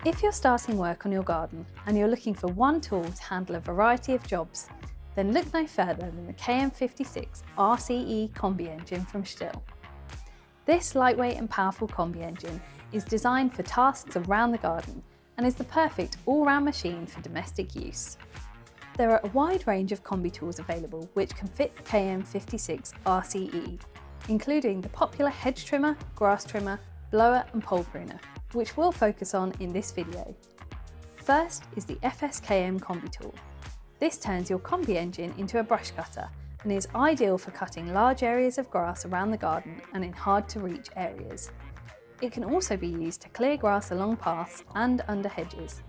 If you're starting work on your garden and you're looking for one tool to handle a variety of jobs, then look no further than the KM56 RC-E KombiEngine from STIHL. This lightweight and powerful Kombi engine is designed for tasks around the garden and is the perfect all-round machine for domestic use. There are a wide range of Kombi tools available which can fit the KM56 RC-E, including the popular hedge trimmer, grass trimmer, blower and pole pruner, which we'll focus on in this video. First is the FS-KM KombiTool. This turns your Kombi engine into a brush cutter and is ideal for cutting large areas of grass around the garden and in hard-to-reach areas. It can also be used to clear grass along paths and under hedges.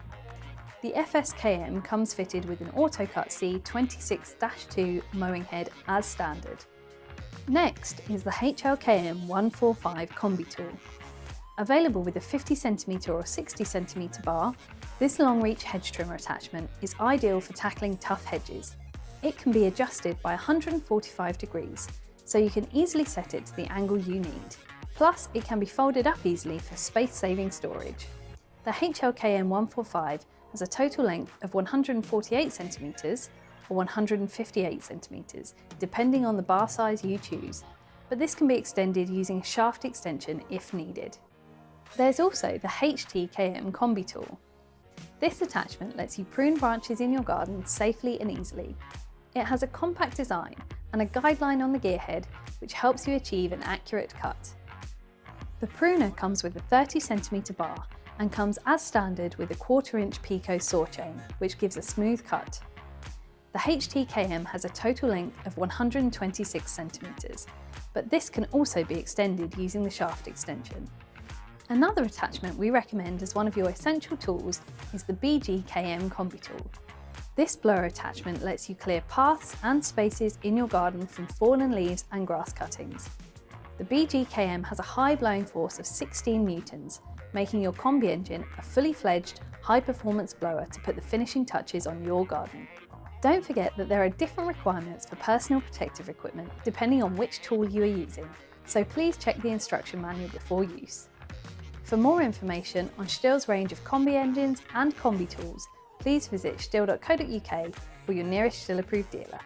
The FS-KM comes fitted with an AutoCut C 26-2 mowing head as standard. Next is the STIHL KM 145 KombiTool. Available with a 50cm or 60cm bar, this long-reach hedge trimmer attachment is ideal for tackling tough hedges. It can be adjusted by 145 degrees, so you can easily set it to the angle you need. Plus, it can be folded up easily for space-saving storage. The STIHL KM 145 has a total length of 148cm or 158cm, depending on the bar size you choose, but this can be extended using a shaft extension if needed. There's also the STIHL KM KombiTool. This attachment lets you prune branches in your garden safely and easily. It has a compact design and a guideline on the gearhead which helps you achieve an accurate cut. The pruner comes with a 30cm bar and comes as standard with a 1/4" picot saw chain, which gives a smooth cut. The STIHL KM has a total length of 126cm, but this can also be extended using the shaft extension. Another attachment we recommend as one of your essential tools is the BG KM KombiTool. This blower attachment lets you clear paths and spaces in your garden from fallen leaves and grass cuttings. The BG KM has a high blowing force of 16 newtons, making your Kombi engine a fully fledged, high-performance blower to put the finishing touches on your garden. Don't forget that there are different requirements for personal protective equipment depending on which tool you are using, so please check the instruction manual before use. For more information on STIHL's range of Kombi engines and Kombi tools, please visit stihl.co.uk or your nearest STIHL approved dealer.